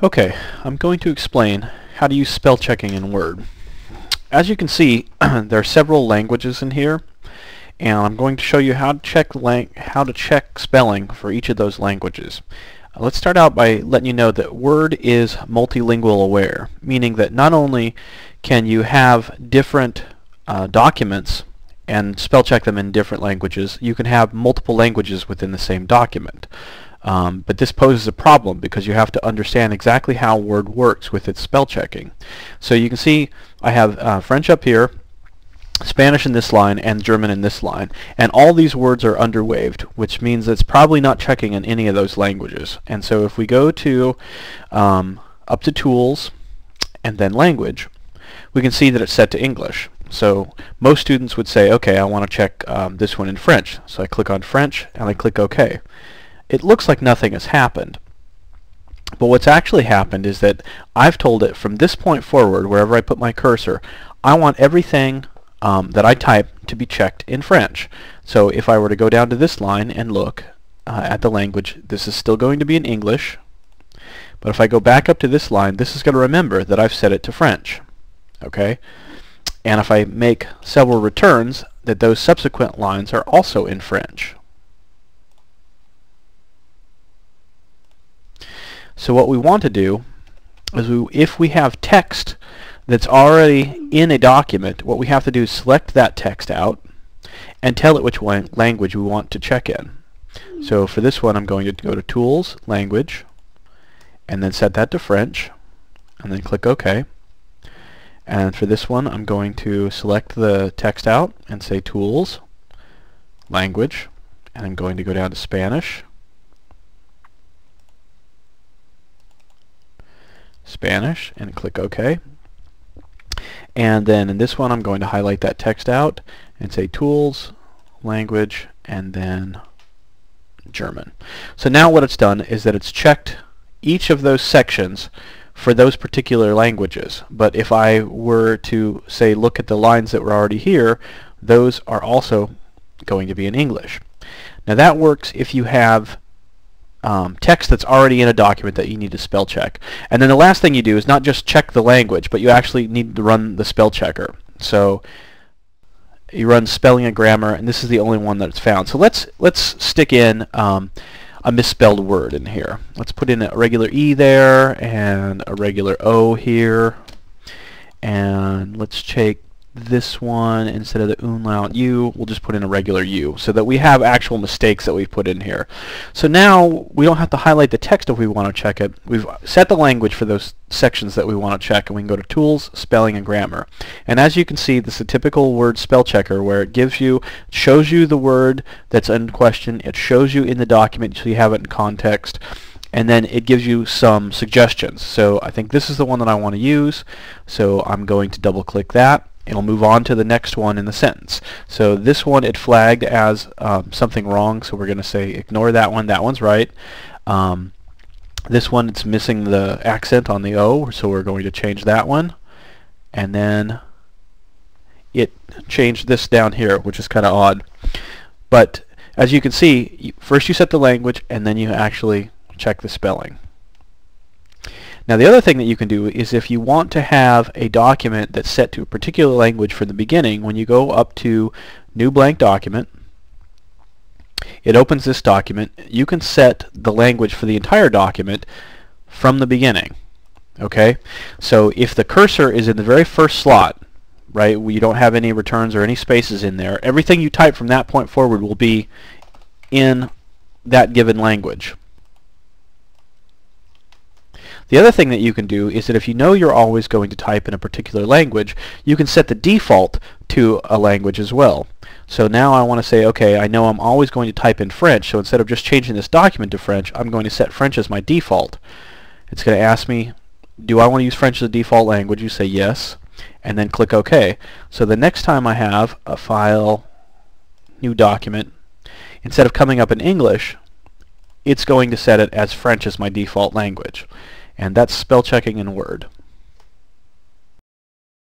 Okay, I'm going to explain how to use spell checking in Word. As you can see, there are several languages in here, and I'm going to show you how to check spelling for each of those languages. Let's start out by letting you know that Word is multilingual aware, meaning that not only can you have different documents and spell check them in different languages, you can have multiple languages within the same document. But this poses a problem because you have to understand exactly how Word works with its spell checking. So you can see I have French up here, Spanish in this line, and German in this line. And all these words are underwaved, which means it's probably not checking in any of those languages. And so if we go to up to Tools and then Language, we can see that it's set to English. So most students would say, okay, I want to check this one in French. So I click on French and I click OK. It looks like nothing has happened. But what's actually happened is that I've told it from this point forward, wherever I put my cursor, I want everything that I type to be checked in French. So if I were to go down to this line and look at the language, this is still going to be in English. But if I go back up to this line, this is going to remember that I've set it to French. Okay? And if I make several returns, that those subsequent lines are also in French. So what we want to do is if we have text that's already in a document, what we have to do is select that text out and tell it which language we want to check in. So for this one I'm going to go to Tools, Language, and then set that to French, and then click OK. And for this one I'm going to select the text out and say Tools, Language, and I'm going to go down to Spanish, and click OK. And then in this one I'm going to highlight that text out and say Tools, Language, and then German. So now what it's done is that it's checked each of those sections for those particular languages. But if I were to say look at the lines that were already here, those are also going to be in English. Now that works if you have text that's already in a document that you need to spell check. And then the last thing you do is not just check the language, but you actually need to run the spell checker. So you run spelling and grammar, and this is the only one that's found. So let's stick in a misspelled word in here. Let's put in a regular E there and a regular O here, and let's take this one, instead of the umlaut U, we'll just put in a regular U, so that we have actual mistakes that we've put in here. So now we don't have to highlight the text if we want to check it. We've set the language for those sections that we want to check, and we can go to Tools, Spelling, and Grammar. And as you can see, this is a typical Word spell checker where it shows you the word that's in question, it shows you in the document so you have it in context, and then it gives you some suggestions. So I think this is the one that I want to use, so I'm going to double click that. It'll move on to the next one in the sentence. So this one it flagged as something wrong, so we're going to say ignore that one. That one's right. This one, it's missing the accent on the O, so we're going to change that one. And then it changed this down here, which is kind of odd. But as you can see, first you set the language, and then you actually check the spelling. Now the other thing that you can do is if you want to have a document that's set to a particular language from the beginning, when you go up to New Blank Document, it opens this document. You can set the language for the entire document from the beginning. Okay? So if the cursor is in the very first slot, right, you don't have any returns or any spaces in there, everything you type from that point forward will be in that given language. The other thing that you can do is that if you know you're always going to type in a particular language, you can set the default to a language as well. So now I want to say, okay, I know I'm always going to type in French, so instead of just changing this document to French, I'm going to set French as my default. It's going to ask me, do I want to use French as a default language? You say yes, and then click OK. So the next time I have a file, new document, instead of coming up in English, it's going to set it as French as my default language. And that's spell checking in Word.